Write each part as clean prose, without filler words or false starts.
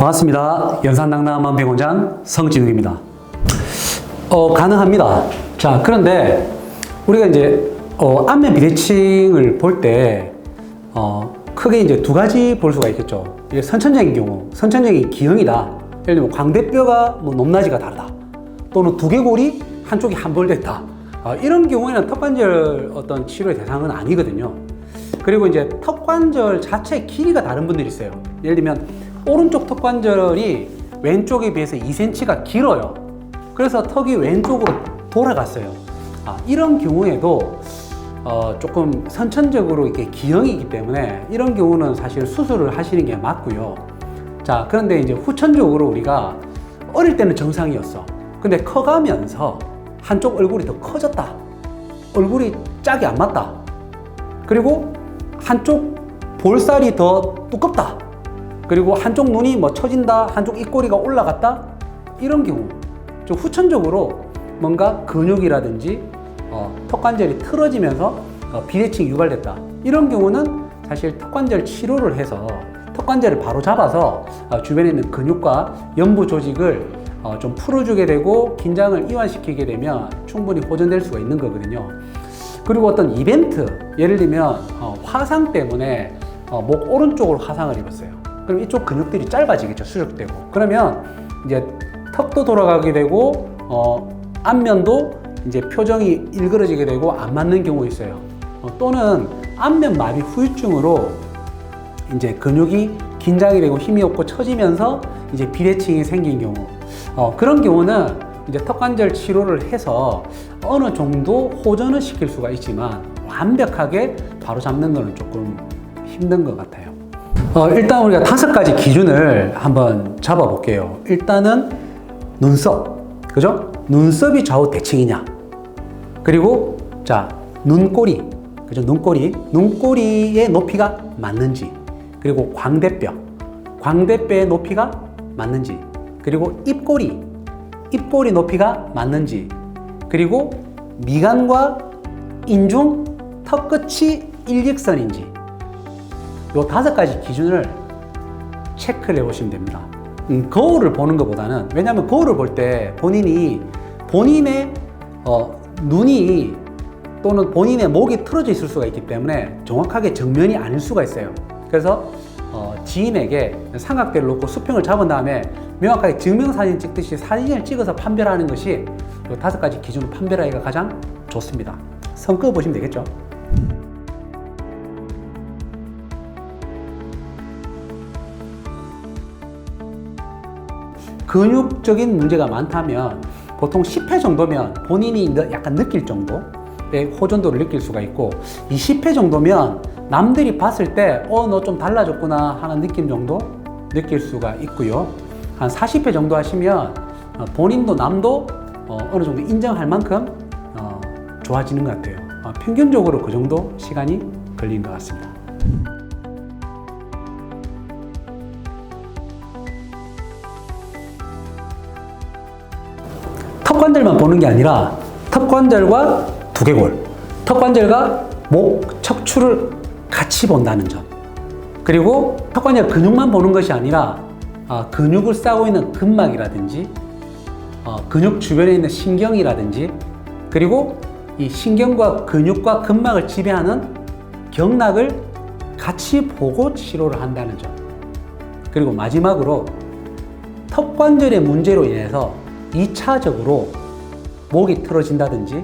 반갑습니다. 연산당당한 백원장 성진욱입니다. 가능합니다. 자, 그런데 우리가 이제 안면 비대칭을 볼 때 크게 이제 두 가지 볼 수가 있겠죠. 이게 선천적인 경우, 선천적인 기형이다. 예를 들면 광대뼈가 높낮이가 다르다. 또는 두개골이 한쪽이 함몰됐다. 이런 경우에는 턱관절 어떤 치료의 대상은 아니거든요. 그리고 이제 턱관절 자체의 길이가 다른 분들이 있어요. 예를 들면 오른쪽 턱관절이 왼쪽에 비해서 2cm가 길어요. 그래서 턱이 왼쪽으로 돌아갔어요. 이런 경우에도 조금 선천적으로 이렇게 기형이기 때문에 이런 경우는 사실 수술을 하시는 게 맞고요. 자, 그런데 이제 후천적으로 우리가 어릴 때는 정상이었어. 근데 커가면서 한쪽 얼굴이 더 커졌다. 얼굴이 짝이 안 맞다. 그리고 한쪽 볼살이 더 두껍다. 그리고 한쪽 눈이 처진다. 한쪽 입꼬리가 올라갔다. 이런 경우. 좀 후천적으로 뭔가 근육이라든지 턱관절이 틀어지면서 비대칭이 유발됐다. 이런 경우는 사실 턱관절 치료를 해서 턱관절을 바로 잡아서 주변에 있는 근육과 연부 조직을 좀 풀어주게 되고 긴장을 이완시키게 되면 충분히 호전될 수가 있는 거거든요. 그리고 어떤 이벤트, 예를 들면 화상 때문에 목 오른쪽으로 화상을 입었어요. 그럼 이쪽 근육들이 짧아지겠죠. 수축되고. 그러면 이제 턱도 돌아가게 되고 안면도 이제 표정이 일그러지게 되고 안 맞는 경우 있어요. 또는 안면 마비 후유증으로 이제 근육이 긴장이 되고 힘이 없고 처지면서 이제 비대칭이 생긴 경우. 그런 경우는 이제 턱관절 치료를 해서 어느 정도 호전을 시킬 수가 있지만 완벽하게 바로 잡는 거는 조금 힘든 것 같아요. 일단 우리가 5가지 기준을 한번 잡아 볼게요. 일단은 눈썹, 그죠? 눈썹이 좌우 대칭이냐? 그리고 자, 눈꼬리, 그죠? 눈꼬리의 높이가 맞는지, 그리고 광대뼈의 높이가 맞는지, 그리고 입꼬리 높이가 맞는지, 그리고 미간과 인중, 턱끝이 일직선인지, 요 5가지 기준을 체크를 해보시면 됩니다. 거울을 보는 것보다는, 왜냐하면 거울을 볼 때 본인의 눈이 또는 본인의 목이 틀어져 있을 수가 있기 때문에 정확하게 정면이 아닐 수가 있어요. 그래서 지인에게 삼각대를 놓고 수평을 잡은 다음에 명확하게 증명사진 찍듯이 사진을 찍어서 판별하는 것이 이 5가지 기준으로 판별하기가 가장 좋습니다. 선 그어 보시면 되겠죠. 근육적인 문제가 많다면 보통 10회 정도면 본인이 약간 느낄 정도의 호전도를 느낄 수가 있고, 이 10회 정도면 남들이 봤을 때 너 좀 달라졌구나 하는 느낌 정도 느낄 수가 있고요. 한 40회 정도 하시면 본인도 남도 어느 정도 인정할 만큼 좋아지는 것 같아요. 평균적으로 그 정도 시간이 걸린 것 같습니다. 턱관절만 보는 게 아니라 턱관절과 두개골, 턱관절과 목, 척추를 같이 본다는 점. 그리고 턱관절 근육만 보는 것이 아니라 근육을 싸고 있는 근막이라든지 근육 주변에 있는 신경이라든지, 그리고 이 신경과 근육과 근막을 지배하는 경락을 같이 보고 치료를 한다는 점. 그리고 마지막으로 턱관절의 문제로 인해서 2차적으로 목이 틀어진다든지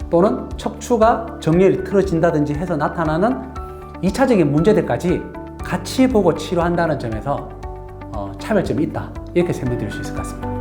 또는 척추가 정렬이 틀어진다든지 해서 나타나는 2차적인 문제들까지 같이 보고 치료한다는 점에서 차별점이 있다. 이렇게 설명드릴 수 있을 것 같습니다.